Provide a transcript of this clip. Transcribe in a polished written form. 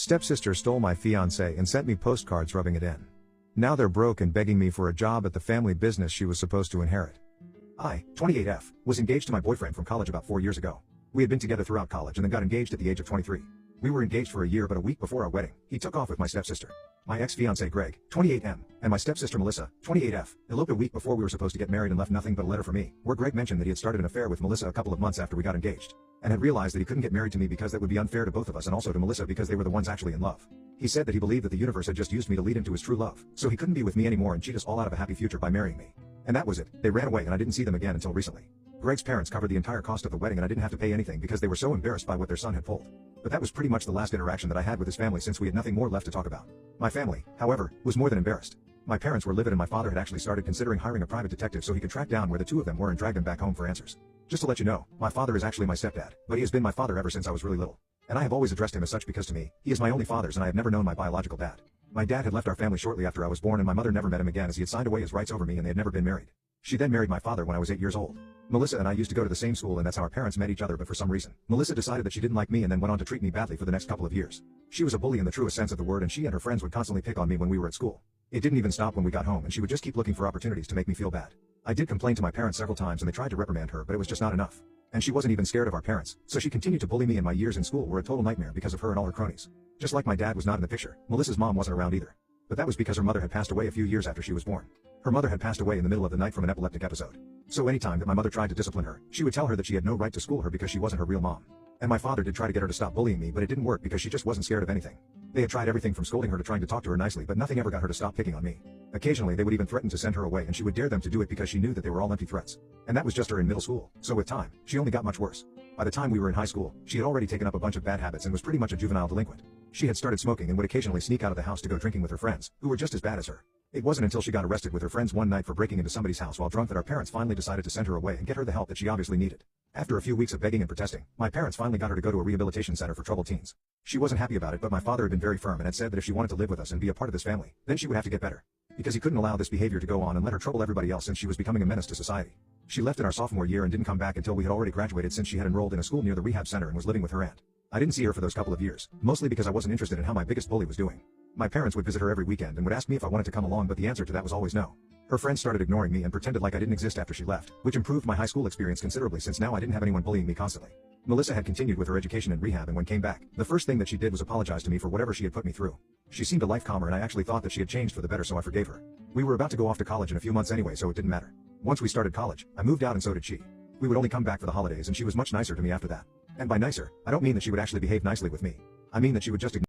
Stepsister stole my fiance and sent me postcards rubbing it in. Now they're broke and begging me for a job at the family business she was supposed to inherit. I, 28F, was engaged to my boyfriend from college about 4 years ago. We had been together throughout college and then got engaged at the age of 23. We were engaged for a year, but a week before our wedding, he took off with my stepsister. My ex-fiancé Greg, 28M, and my stepsister Melissa, 28F, eloped a week before we were supposed to get married and left nothing but a letter for me, where Greg mentioned that he had started an affair with Melissa a couple of months after we got engaged, and had realized that he couldn't get married to me because that would be unfair to both of us and also to Melissa because they were the ones actually in love. He said that he believed that the universe had just used me to lead him to his true love, so he couldn't be with me anymore and cheat us all out of a happy future by marrying me. And that was it. They ran away and I didn't see them again until recently. Greg's parents covered the entire cost of the wedding and I didn't have to pay anything because they were so embarrassed by what their son had pulled. But that was pretty much the last interaction that I had with his family since we had nothing more left to talk about. My family, however, was more than embarrassed. My parents were livid and my father had actually started considering hiring a private detective so he could track down where the two of them were and drag them back home for answers. Just to let you know, my father is actually my stepdad, but he has been my father ever since I was really little. And I have always addressed him as such because to me, he is my only father and I have never known my biological dad. My dad had left our family shortly after I was born and my mother never met him again as he had signed away his rights over me and they had never been married. She then married my father when I was 8 years old. Melissa and I used to go to the same school and that's how our parents met each other, but for some reason, Melissa decided that she didn't like me and then went on to treat me badly for the next couple of years. She was a bully in the truest sense of the word and she and her friends would constantly pick on me when we were at school. It didn't even stop when we got home and she would just keep looking for opportunities to make me feel bad. I did complain to my parents several times and they tried to reprimand her, but it was just not enough. And she wasn't even scared of our parents, so she continued to bully me and my years in school were a total nightmare because of her and all her cronies. Just like my dad was not in the picture, Melissa's mom wasn't around either. But that was because her mother had passed away a few years after she was born. Her mother had passed away in the middle of the night from an epileptic episode. So anytime that my mother tried to discipline her, she would tell her that she had no right to school her because she wasn't her real mom. And my father did try to get her to stop bullying me, but it didn't work because she just wasn't scared of anything. They had tried everything from scolding her to trying to talk to her nicely, but nothing ever got her to stop picking on me. Occasionally they would even threaten to send her away and she would dare them to do it because she knew that they were all empty threats. And that was just her in middle school, so with time, she only got much worse. By the time we were in high school, she had already taken up a bunch of bad habits and was pretty much a juvenile delinquent. She had started smoking and would occasionally sneak out of the house to go drinking with her friends, who were just as bad as her. It wasn't until she got arrested with her friends one night for breaking into somebody's house while drunk that our parents finally decided to send her away and get her the help that she obviously needed. After a few weeks of begging and protesting, my parents finally got her to go to a rehabilitation center for troubled teens. She wasn't happy about it, but my father had been very firm and had said that if she wanted to live with us and be a part of this family, then she would have to get better. Because he couldn't allow this behavior to go on and let her trouble everybody else since she was becoming a menace to society. She left in our sophomore year and didn't come back until we had already graduated since she had enrolled in a school near the rehab center and was living with her aunt. I didn't see her for those couple of years, mostly because I wasn't interested in how my biggest bully was doing. My parents would visit her every weekend and would ask me if I wanted to come along, but the answer to that was always no. Her friends started ignoring me and pretended like I didn't exist after she left, which improved my high school experience considerably since now I didn't have anyone bullying me constantly. Melissa had continued with her education in rehab and when came back, the first thing that she did was apologize to me for whatever she had put me through. She seemed a life calmer and I actually thought that she had changed for the better, so I forgave her. We were about to go off to college in a few months anyway, so it didn't matter. Once we started college, I moved out and so did she. We would only come back for the holidays and she was much nicer to me after that. And by nicer, I don't mean that she would actually behave nicely with me. I mean that she would just ignore